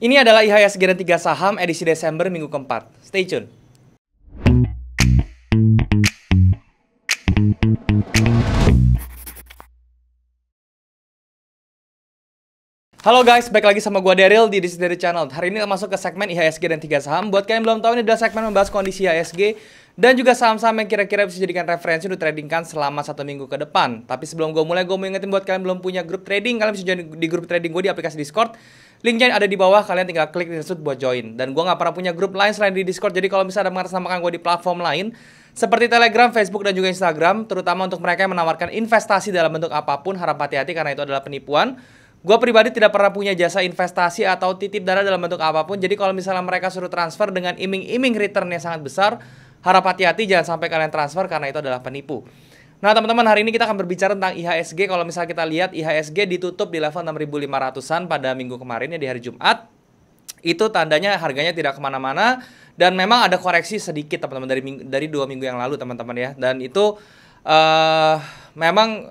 Ini adalah IHSG dan 3 saham edisi Desember minggu keempat. Stay tune. Halo guys, balik lagi sama gua Daryl di Daily Channel. Hari ini kita masuk ke segmen IHSG dan 3 saham. Buat kalian yang belum tahu, ini adalah segmen membahas kondisi IHSG dan juga saham-saham yang kira-kira bisa dijadikan referensi untuk tradingkan selama 1 minggu ke depan. Tapi sebelum gue mulai, gue mau ingetin buat kalian belum punya grup trading, kalian bisa join di grup trading gue di aplikasi Discord. Linknya ada di bawah, kalian tinggal klik di situ buat join. Dan gue gak pernah punya grup lain selain di Discord, jadi kalau misalnya ada mengatasnamakan gue di platform lain seperti Telegram, Facebook, dan juga Instagram, terutama untuk mereka yang menawarkan investasi dalam bentuk apapun, harap hati-hati karena itu adalah penipuan. Gue pribadi tidak pernah punya jasa investasi atau titip dana dalam bentuk apapun. Jadi kalau misalnya mereka suruh transfer dengan iming-iming return yang sangat besar, harap hati-hati, jangan sampai kalian transfer karena itu adalah penipu. Nah teman-teman, hari ini kita akan berbicara tentang IHSG. Kalau misalnya kita lihat, IHSG ditutup di level 6.500-an pada minggu kemarin ya, di hari Jumat. Itu tandanya harganya tidak kemana-mana. Dan memang ada koreksi sedikit teman-teman dari 2 minggu yang lalu teman-teman ya. Dan itu memang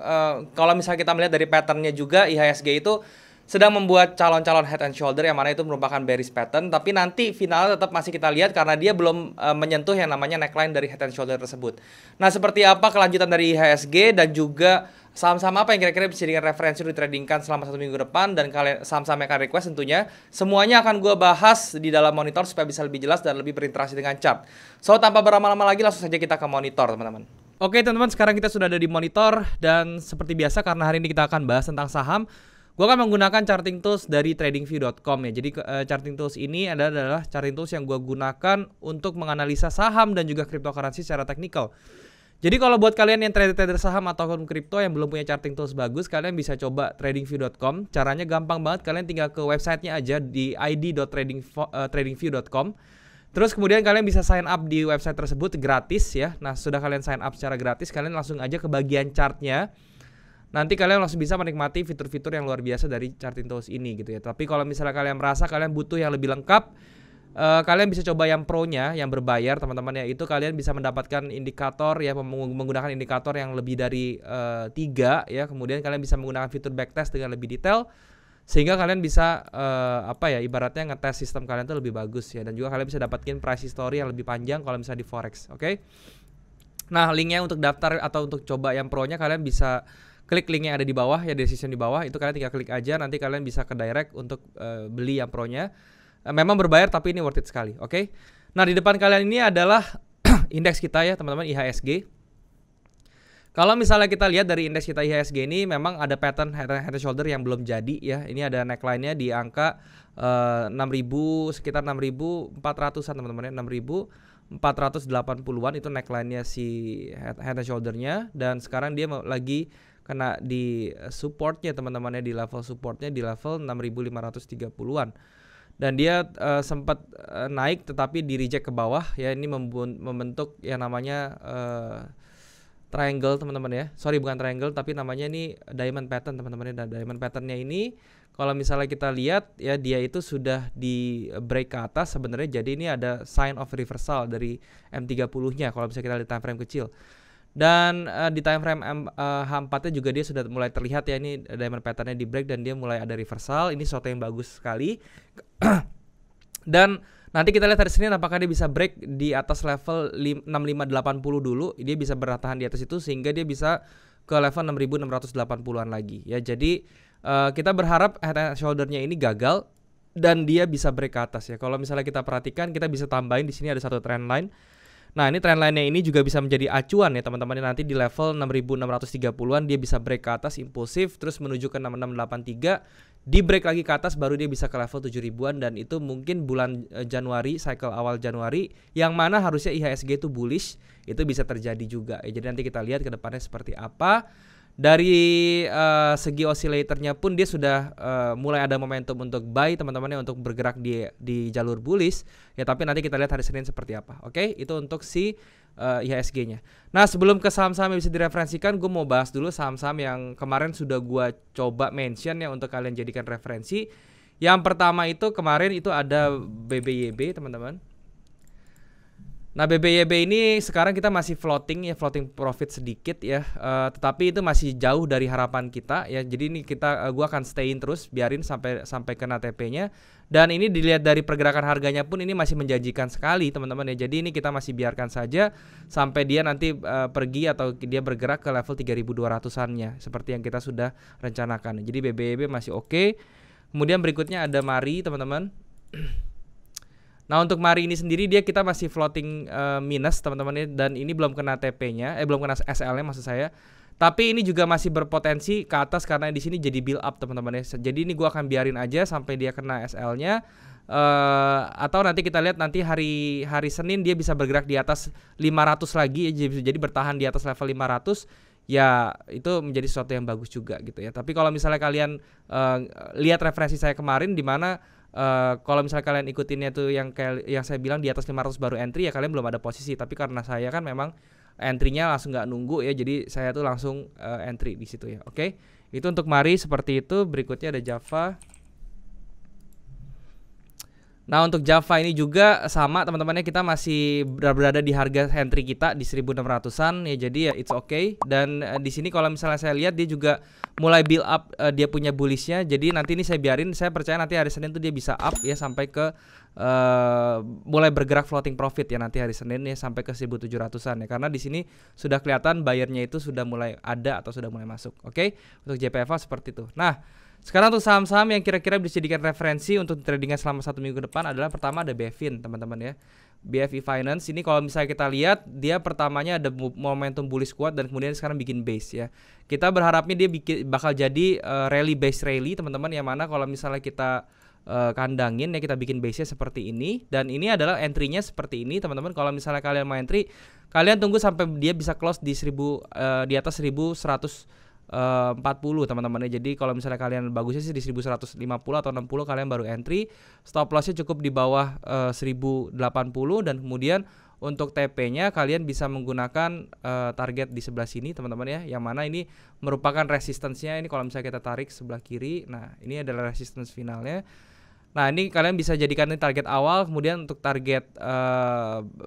kalau misalnya kita melihat dari patternnya juga, IHSG itu sedang membuat calon-calon head and shoulder yang mana itu merupakan bearish pattern, tapi nanti finalnya tetap masih kita lihat karena dia belum menyentuh yang namanya neckline dari head and shoulder tersebut. Nah, seperti apa kelanjutan dari IHSG dan juga saham-saham apa yang kira-kira bisa dijadikan referensi untuk tradingkan selama 1 minggu depan, dan kalian saham-saham yang akan request tentunya semuanya akan gue bahas di dalam monitor supaya bisa lebih jelas dan lebih berinteraksi dengan chart. So, tanpa berlama-lama lagi, langsung saja kita ke monitor teman-teman. Oke teman-teman, sekarang kita sudah ada di monitor dan seperti biasa karena hari ini kita akan bahas tentang saham, gue akan menggunakan charting tools dari tradingview.com ya. Jadi charting tools ini adalah charting tools yang gue gunakan untuk menganalisa saham dan juga cryptocurrency secara teknikal. Jadi kalau buat kalian yang trader saham ataupun kripto yang belum punya charting tools bagus, kalian bisa coba tradingview.com. Caranya gampang banget, kalian tinggal ke websitenya aja di id.tradingview.com. Terus kemudian kalian bisa sign up di website tersebut gratis ya. Nah, sudah kalian sign up secara gratis, kalian langsung aja ke bagian chartnya. Nanti kalian langsung bisa menikmati fitur-fitur yang luar biasa dari charting tools ini gitu ya. Tapi kalau misalnya kalian merasa kalian butuh yang lebih lengkap, kalian bisa coba yang pro-nya, yang berbayar teman-teman ya. Itu kalian bisa mendapatkan indikator ya, menggunakan indikator yang lebih dari 3 ya. Kemudian kalian bisa menggunakan fitur backtest dengan lebih detail, sehingga kalian bisa ibaratnya ngetes sistem kalian tuh lebih bagus ya. Dan juga kalian bisa dapatin price history yang lebih panjang kalau misalnya di forex, oke? Nah, linknya untuk daftar atau untuk coba yang pro-nya kalian bisa klik link yang ada di bawah ya, description di bawah. Itu kalian tinggal klik aja, nanti kalian bisa ke direct untuk beli yang pro-nya. Memang berbayar tapi ini worth it sekali, oke? Nah, di depan kalian ini adalah indeks kita ya teman-teman, IHSG. Kalau misalnya kita lihat dari indeks kita IHSG ini, memang ada pattern head and shoulder yang belum jadi ya. Ini ada neckline-nya di angka 6.000, sekitar 6.400-an teman-teman ya, 6.480-an itu neckline-nya si head and shoulder-nya. Dan sekarang dia lagi kena di supportnya teman-teman ya, di level supportnya di level 6.530-an. Dan dia sempat naik tetapi di reject ke bawah ya. Ini membentuk yang namanya triangle teman-teman ya. Sorry, bukan triangle tapi namanya ini diamond pattern teman-teman ya. Dan diamond patternnya ini kalau misalnya kita lihat ya, dia itu sudah di break ke atas sebenarnya. Jadi ini ada sign of reversal dari M30-nya kalau misalnya kita lihat time frame kecil. Dan di time frame H4-nya juga dia sudah mulai terlihat ya, ini diamond patternnya di break dan dia mulai ada reversal. Ini sesuatu yang bagus sekali. Dan nanti kita lihat hari Senin apakah dia bisa break di atas level 6580 dulu. Dia bisa bertahan di atas itu sehingga dia bisa ke level 6680-an lagi ya. Jadi kita berharap head and shoulder-nya ini gagal dan dia bisa break ke atas ya. Kalau misalnya kita perhatikan, kita bisa tambahin di sini ada satu trend line. Nah, ini trend line-nya ini juga bisa menjadi acuan ya teman-teman. Nanti di level 6630-an dia bisa break ke atas impulsif terus menuju ke 6683, di break lagi ke atas baru dia bisa ke level 7000-an, dan itu mungkin bulan Januari, cycle awal Januari yang mana harusnya IHSG itu bullish, itu bisa terjadi juga ya. Jadi nanti kita lihat ke depannya seperti apa. Dari segi oscillatornya pun dia sudah mulai ada momentum untuk buy teman-teman ya, untuk bergerak di jalur bullish ya. Tapi nanti kita lihat hari Senin seperti apa. Oke, itu untuk si IHSG-nya. Nah, sebelum ke saham-saham yang bisa direferensikan, gue mau bahas dulu saham-saham yang kemarin sudah gue coba mention ya untuk kalian jadikan referensi. Yang pertama itu kemarin itu ada BBYB teman-teman. Nah, BBYB ini sekarang kita masih floating ya, floating profit sedikit ya, tetapi itu masih jauh dari harapan kita ya. Jadi ini gua akan stayin terus, biarin sampai kena TP-nya. Dan ini dilihat dari pergerakan harganya pun ini masih menjanjikan sekali teman-teman ya. Jadi ini kita masih biarkan saja sampai dia nanti pergi atau dia bergerak ke level 3200-annya seperti yang kita sudah rencanakan. Jadi BBYB masih oke. Kemudian berikutnya ada Mari teman-teman. Nah, untuk Mari ini sendiri kita masih floating minus teman-teman ya, dan ini belum kena TP-nya, belum kena SL-nya maksud saya. Tapi ini juga masih berpotensi ke atas karena di sini jadi build up teman-teman ya. Jadi ini gua akan biarin aja sampai dia kena SL-nya. Atau nanti kita lihat nanti hari Senin dia bisa bergerak di atas 500 lagi ya, jadi bertahan di atas level 500. Ya itu menjadi sesuatu yang bagus juga gitu ya. Tapi kalau misalnya kalian lihat referensi saya kemarin di mana kalau misalnya kalian ikutinnya tuh yang saya bilang di atas 500 baru entry ya, kalian belum ada posisi. Tapi karena saya kan memang entry-nya langsung nggak nunggu ya, jadi saya tuh langsung entry di situ ya. Oke, itu untuk Mari seperti itu. Berikutnya ada Java. Nah, untuk Java ini juga sama teman-temannya, kita masih berada di harga entry kita di 1600-an ya, jadi ya it's okay. Dan di sini kalau misalnya saya lihat dia juga mulai build up, dia punya bullishnya. Jadi nanti ini saya biarin, saya percaya nanti hari Senin tuh dia bisa up ya sampai ke mulai bergerak floating profit ya nanti hari Senin ya sampai ke 1700-an ya, karena di sini sudah kelihatan bayarnya itu sudah mulai ada atau sudah mulai masuk. Oke, untuk JPFA seperti itu. Nah, sekarang untuk saham-saham yang kira-kira bisa dijadikan referensi untuk tradingnya selama 1 minggu ke depan adalah pertama ada BFIN teman-teman ya. BFI Finance ini kalau misalnya kita lihat dia pertamanya ada momentum bullish kuat dan kemudian sekarang bikin base ya. Kita berharapnya dia bakal jadi rally base rally teman-teman, yang mana kalau misalnya kita kandangin ya, kita bikin base-nya seperti ini, dan ini adalah entry-nya seperti ini teman-teman. Kalau misalnya kalian mau entry, kalian tunggu sampai dia bisa close di di atas 1140 teman-teman ya. Jadi kalau misalnya kalian bagusnya sih di 1150 atau 60 kalian baru entry. Stop lossnya cukup di bawah 1080, dan kemudian untuk TP-nya kalian bisa menggunakan target di sebelah sini teman-teman ya, yang mana ini merupakan resistance-nya. Ini kalau misalnya kita tarik sebelah kiri, nah ini adalah resistance finalnya. Nah, ini kalian bisa jadikan ini target awal, kemudian untuk target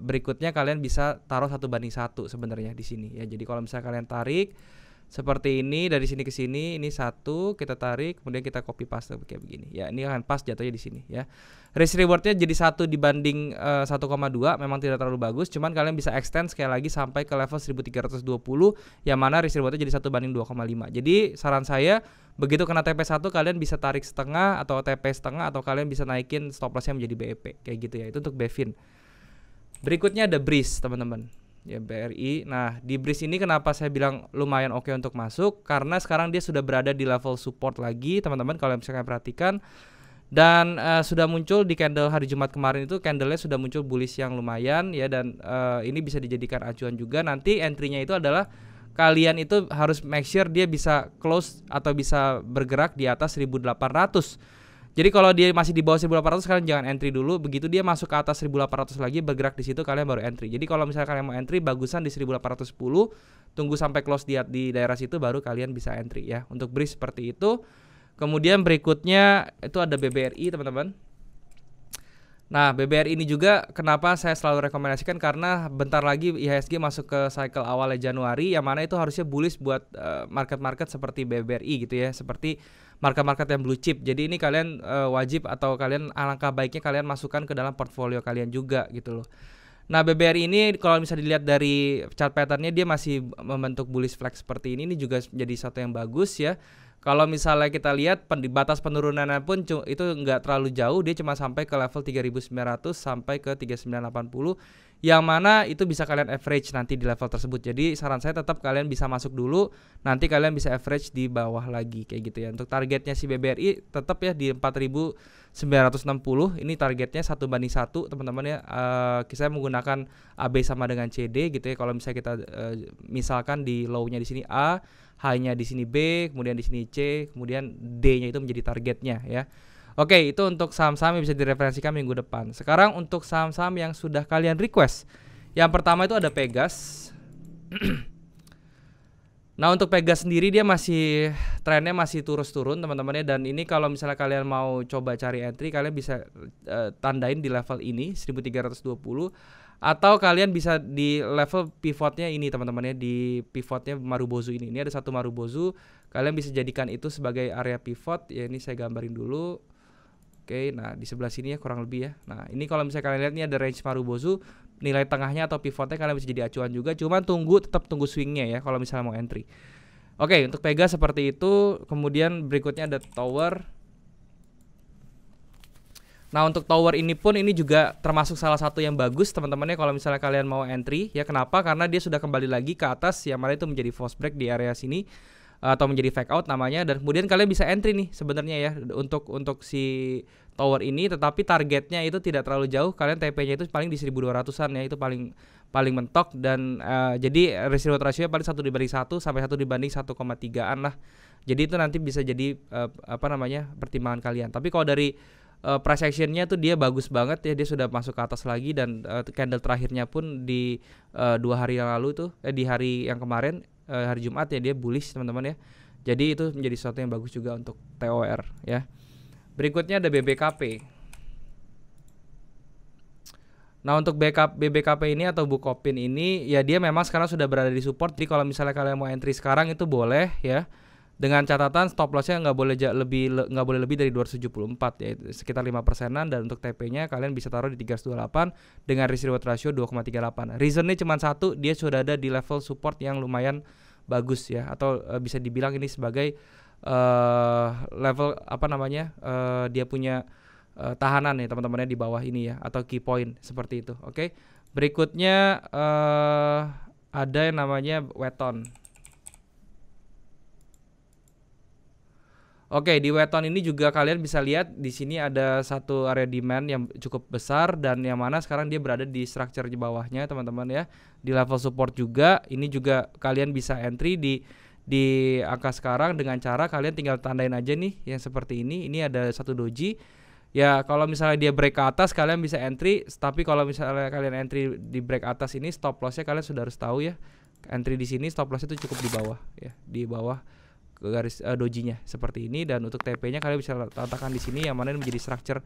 berikutnya kalian bisa taruh 1:1 sebenarnya di sini ya. Jadi kalau misalnya kalian tarik seperti ini dari sini ke sini, ini 1 kita tarik, kemudian kita copy paste kayak begini. Ya, ini akan pas jatuhnya di sini ya. Risk rewardnya jadi 1 dibanding 1,2, memang tidak terlalu bagus, cuman kalian bisa extend sekali lagi sampai ke level 1320, yang mana risk rewardnya jadi 1:2,5. Jadi saran saya, begitu kena TP1 kalian bisa tarik setengah atau TP setengah, atau kalian bisa naikin stop lossnya menjadi BEP kayak gitu ya. Itu untuk BFIN. Berikutnya ada BRIS teman-teman ya, BRI. Nah, di BRIS ini kenapa saya bilang lumayan oke untuk masuk, karena sekarang dia sudah berada di level support lagi teman-teman kalau misalnya perhatikan. Dan sudah muncul di candle hari Jumat kemarin itu, candlenya sudah muncul bullish yang lumayan ya, dan ini bisa dijadikan acuan juga. Nanti entry-nya itu adalah kalian itu harus make sure dia bisa close atau bisa bergerak di atas 1800. Jadi kalau dia masih di bawah 1800 kalian jangan entry dulu. Begitu dia masuk ke atas 1800 lagi bergerak di situ kalian baru entry. Jadi kalau misalnya kalian mau entry bagusan di 1810, tunggu sampai close di daerah situ baru kalian bisa entry ya. Untuk BRIS seperti itu. Kemudian berikutnya itu ada BBRI teman-teman. Nah, BBRI ini juga kenapa saya selalu rekomendasikan, karena bentar lagi IHSG masuk ke cycle awalnya Januari, yang mana itu harusnya bullish buat market-market seperti BBRI gitu ya, seperti market-market yang blue chip. Jadi ini kalian wajib, atau kalian alangkah baiknya kalian masukkan ke dalam portfolio kalian juga gitu loh. Nah, BBRI ini kalau bisa dilihat dari chart patternnya dia masih membentuk bullish flag seperti ini juga menjadi satu yang bagus ya. Kalau misalnya kita lihat batas penurunannya pun itu nggak terlalu jauh, dia cuma sampai ke level 3900 sampai ke 3980, yang mana itu bisa kalian average nanti di level tersebut. Jadi saran saya tetap kalian bisa masuk dulu, nanti kalian bisa average di bawah lagi kayak gitu ya. Untuk targetnya si BBRI tetap ya di 4960, ini targetnya 1:1 teman-teman ya. Saya menggunakan AB sama dengan CD gitu ya. Kalau misalnya kita misalkan di low-nya di sini A, high-nya di sini B, kemudian di sini C, kemudian D-nya itu menjadi targetnya ya. Oke, itu untuk saham-saham yang bisa direferensikan minggu depan. Sekarang untuk saham-saham yang sudah kalian request. Yang pertama itu ada Pegas. Nah, untuk Pegas sendiri dia masih trennya masih turun teman-teman ya, dan ini kalau misalnya kalian mau coba cari entry kalian bisa tandain di level ini 1320. Atau kalian bisa di level pivotnya ini teman-teman ya, di pivotnya Marubozu ini. Ini ada satu Marubozu, kalian bisa jadikan itu sebagai area pivot ya. Ini saya gambarin dulu. Oke, nah di sebelah sini ya kurang lebih ya. Nah ini kalau misalnya kalian lihat ini ada range Marubozu, nilai tengahnya atau pivotnya kalian bisa jadi acuan juga. Cuman tetap tunggu swingnya ya kalau misalnya mau entry. Oke, untuk Pega seperti itu. Kemudian berikutnya ada Tower. Nah untuk Tower ini pun ini juga termasuk salah satu yang bagus teman-teman ya kalau misalnya kalian mau entry ya. Kenapa? Karena dia sudah kembali lagi ke atas yang mana itu menjadi false break di area sini atau menjadi fake out namanya, dan kemudian kalian bisa entry nih sebenarnya ya untuk si Tower ini, tetapi targetnya itu tidak terlalu jauh. Kalian TP-nya itu paling di 1200-an ya, itu paling mentok, dan jadi risk reward ratio paling 1:1 sampai 1:1,3-an lah. Jadi itu nanti bisa jadi pertimbangan kalian. Tapi kalau dari price action-nya tuh dia bagus banget ya, dia sudah masuk ke atas lagi, dan candle terakhirnya pun di 2 hari yang lalu tuh di hari yang kemarin hari Jumat ya, dia bullish teman-teman ya. Jadi itu menjadi sesuatu yang bagus juga untuk TOR ya. Berikutnya ada BBKP. Nah untuk BBKP ini atau Bukopin ini ya, dia memang sekarang sudah berada di support. Jadi kalau misalnya kalian mau entry sekarang itu boleh ya, dengan catatan stop lossnya nggak boleh lebih dari 274 ya, sekitar 5%-an. Dan untuk TP-nya kalian bisa taruh di 328 dengan risk reward ratio 2,38. Reasonnya cuma satu, dia sudah ada di level support yang lumayan bagus ya, atau bisa dibilang ini sebagai level dia punya tahanan ya teman-temannya di bawah ini ya, atau key point seperti itu. Oke. Berikutnya ada yang namanya Weton. Oke, di Weton ini juga kalian bisa lihat di sini ada satu area demand yang cukup besar, dan yang mana sekarang dia berada di structure di bawahnya teman-teman ya, di level support juga. Ini juga kalian bisa entry di angka sekarang dengan cara kalian tinggal tandain aja nih yang seperti ini. Ini ada satu doji. Ya, kalau misalnya dia break ke atas kalian bisa entry, tapi kalau misalnya kalian entry di break atas ini, stop lossnya kalian sudah harus tahu ya. Entry di sini stop lossnya itu cukup di bawah ya, di bawah ke garis dojinya seperti ini. Dan untuk TP-nya kalian bisa letakkan di sini yang mana menjadi structure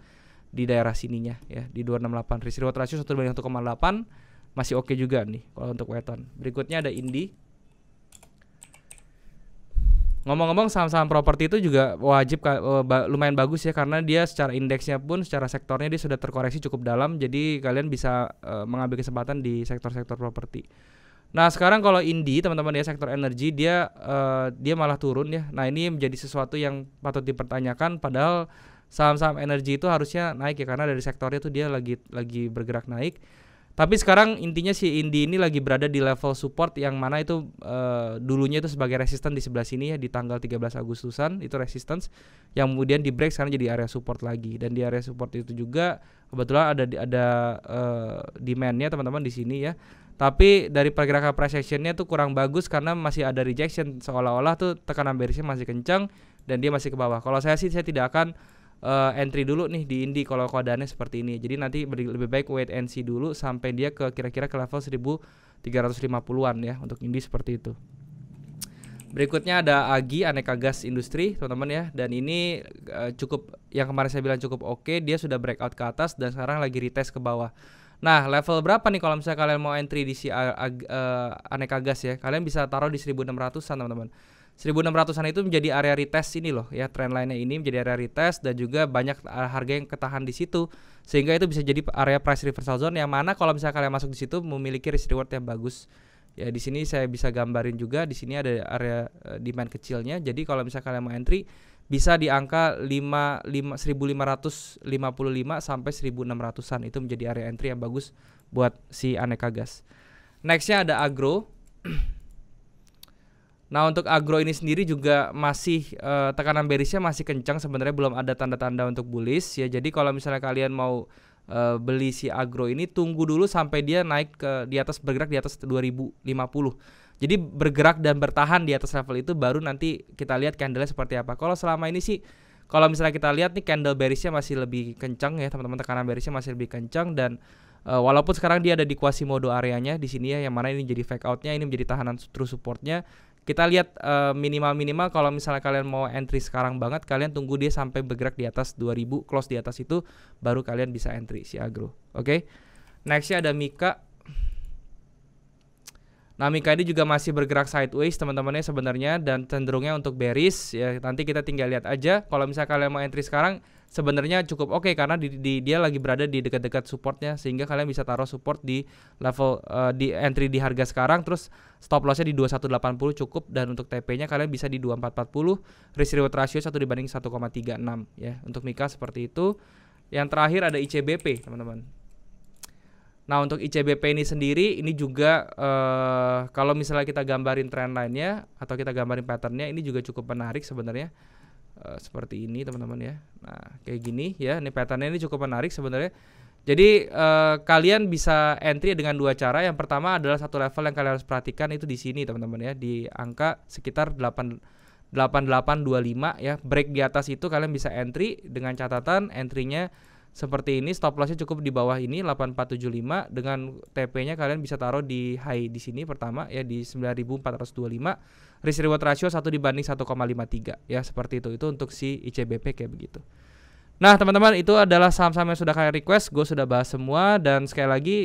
di daerah sininya ya, di 268. Risk reward ratio 1:1,8 masih oke juga nih kalau untuk Weton. Berikutnya ada Indi. Ngomong-ngomong, saham-saham properti itu juga wajib lumayan bagus ya, karena dia secara indeksnya pun secara sektornya dia sudah terkoreksi cukup dalam. Jadi kalian bisa mengambil kesempatan di sektor-sektor properti. Nah sekarang kalau Indi teman-teman ya, sektor energi, dia malah turun ya. Nah ini menjadi sesuatu yang patut dipertanyakan, padahal saham-saham energi itu harusnya naik ya, karena dari sektornya tuh dia lagi bergerak naik. Tapi sekarang intinya si Indi ini lagi berada di level support yang mana itu dulunya itu sebagai resistance di sebelah sini ya, di tanggal 13 Agustusan itu resistance yang kemudian di break sekarang jadi area support lagi. Dan di area support itu juga kebetulan ada demand-nya teman-teman di sini ya. Tapi dari pergerakan price action-nya tuh kurang bagus karena masih ada rejection, seolah-olah tuh tekanan bearish-nya masih kencang dan dia masih ke bawah. Kalau saya tidak akan entry dulu nih di Indi kalau keadaannya seperti ini. Jadi nanti lebih baik wait and see dulu sampai dia ke kira-kira ke level 1350-an ya untuk Indi seperti itu. Berikutnya ada AGI, Aneka Gas Industri teman-teman ya, dan ini cukup, yang kemarin saya bilang cukup oke, dia sudah breakout ke atas dan sekarang lagi retest ke bawah. Nah level berapa nih kalau misalnya kalian mau entry di si Aneka Gas ya, kalian bisa taruh di 1600-an teman-teman. 1600-an itu menjadi area retest ini loh ya, trendline-nya ini menjadi area retest dan juga banyak harga yang ketahan di situ, sehingga itu bisa jadi area price reversal zone yang mana kalau misalnya kalian masuk di situ memiliki risk reward yang bagus. Ya di sini saya bisa gambarin juga, di sini ada area demand kecilnya. Jadi kalau misalnya kalian mau entry bisa di angka 1555 sampai 1600-an, itu menjadi area entry yang bagus buat si Aneka Gas. Nextnya ada Agro. Nah untuk Agro ini sendiri juga masih tekanan bearishnya masih kencang, sebenarnya belum ada tanda-tanda untuk bullish ya. Jadi kalau misalnya kalian mau beli si Agro ini, tunggu dulu sampai dia naik ke di atas, bergerak di atas 2050. Jadi bergerak dan bertahan di atas level itu, baru nanti kita lihat candle-nya seperti apa. Kalau selama ini sih, kalau misalnya kita lihat nih candle bearishnya masih lebih kencang ya teman-teman, tekanan bearishnya masih lebih kencang. Dan walaupun sekarang dia ada di Quasimodo areanya di sini ya, yang mana ini jadi fake out-nya, ini menjadi tahanan true support-nya. Kita lihat minimal kalau misalnya kalian mau entry sekarang banget, kalian tunggu dia sampai bergerak di atas 2000, close di atas itu, baru kalian bisa entry si Agro. Oke. Nextnya ada Mika. Nah, Mika ini juga masih bergerak sideways teman-temannya sebenarnya, dan cenderungnya untuk bearish ya. Nanti kita tinggal lihat aja. Kalau misalnya kalian mau entry sekarang sebenarnya cukup oke karena dia lagi berada di dekat-dekat supportnya, sehingga kalian bisa taruh support di level di entry di harga sekarang, terus stop lossnya di 2180 cukup, dan untuk TP-nya kalian bisa di 2440, risk reward ratio 1/1,36 ya. Untuk Mika seperti itu. Yang terakhir ada ICBP teman-teman. Nah, untuk ICBP ini sendiri, ini juga kalau misalnya kita gambarin trendline-nya atau kita gambarin pattern-nya, ini juga cukup menarik sebenarnya. Seperti ini teman-teman ya. Nah, kayak gini ya, ini pattern-nya ini cukup menarik sebenarnya. Jadi kalian bisa entry dengan dua cara. Yang pertama adalah satu level yang kalian harus perhatikan itu di sini teman-teman ya, di angka sekitar 8825 ya. Break di atas itu kalian bisa entry dengan catatan entry-nya seperti ini, stop lossnya cukup di bawah ini 8475, dengan TP-nya kalian bisa taruh di high di sini pertama ya, di 9425, risk reward ratio 1/1,53 ya, seperti itu. Itu untuk si ICBP kayak begitu. Nah, teman-teman, itu adalah saham-saham yang sudah kalian request. Gue sudah bahas semua, dan sekali lagi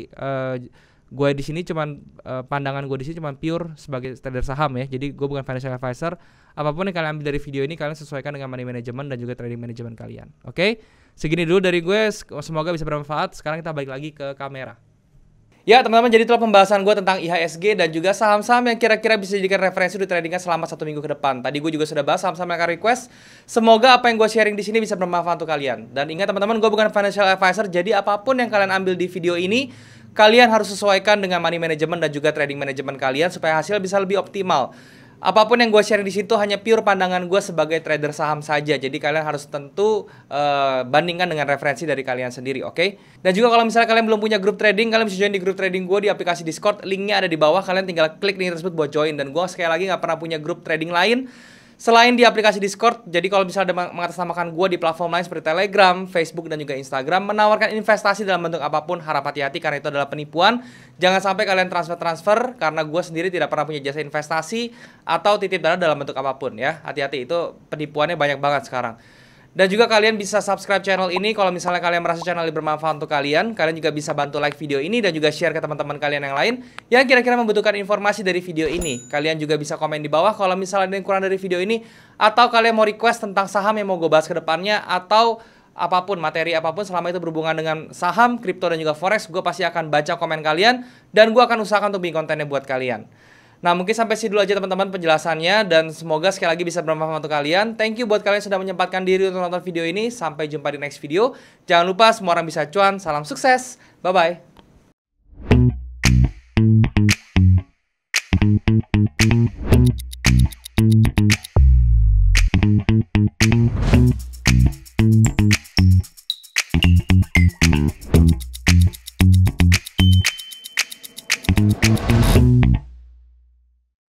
gue di sini cuman pandangan gue di sini cuman pure sebagai trader saham ya. Jadi gue bukan financial advisor. Apapun yang kalian ambil dari video ini kalian sesuaikan dengan money management dan juga trading management kalian. Oke? Segini dulu dari gue, semoga bisa bermanfaat. Sekarang kita balik lagi ke kamera. Ya teman-teman, jadi itulah pembahasan gue tentang IHSG dan juga saham-saham yang kira-kira bisa dijadikan referensi di tradingnya selama 1 minggu ke depan. Tadi gue juga sudah bahas saham-saham yang akan request. Semoga apa yang gue sharing di sini bisa bermanfaat untuk kalian. Dan ingat teman-teman, gue bukan financial advisor, jadi apapun yang kalian ambil di video ini, kalian harus sesuaikan dengan money management dan juga trading management kalian supaya hasil bisa lebih optimal. Apapun yang gue share di situ hanya pure pandangan gue sebagai trader saham saja. Jadi kalian harus tentu bandingkan dengan referensi dari kalian sendiri, oke? Dan juga kalau misalnya kalian belum punya grup trading, kalian bisa join di grup trading gue di aplikasi Discord. Linknya ada di bawah, kalian tinggal klik link tersebut buat join. Dan gue sekali lagi nggak pernah punya grup trading lain selain di aplikasi Discord. Jadi kalau misalnya ada mengatasnamakan gue di platform lain seperti Telegram, Facebook, dan juga Instagram, menawarkan investasi dalam bentuk apapun, harap hati-hati karena itu adalah penipuan. Jangan sampai kalian transfer karena gue sendiri tidak pernah punya jasa investasi atau titip dana dalam bentuk apapun ya. Hati-hati, itu penipuannya banyak banget sekarang. Dan juga kalian bisa subscribe channel ini kalau misalnya kalian merasa channel ini bermanfaat untuk kalian. Kalian juga bisa bantu like video ini dan juga share ke teman-teman kalian yang lain yang kira-kira membutuhkan informasi dari video ini. Kalian juga bisa komen di bawah kalau misalnya ada yang kurang dari video ini, atau kalian mau request tentang saham yang mau gue bahas ke depannya, atau apapun, materi apapun selama itu berhubungan dengan saham, kripto, dan juga forex. Gue pasti akan baca komen kalian dan gue akan usahakan untuk bikin kontennya buat kalian. Nah, mungkin sampai sini dulu aja teman-teman penjelasannya, dan semoga sekali lagi bisa bermanfaat untuk kalian. Thank you buat kalian yang sudah menyempatkan diri untuk nonton video ini. Sampai jumpa di next video. Jangan lupa semua orang bisa cuan. Salam sukses. Bye-bye.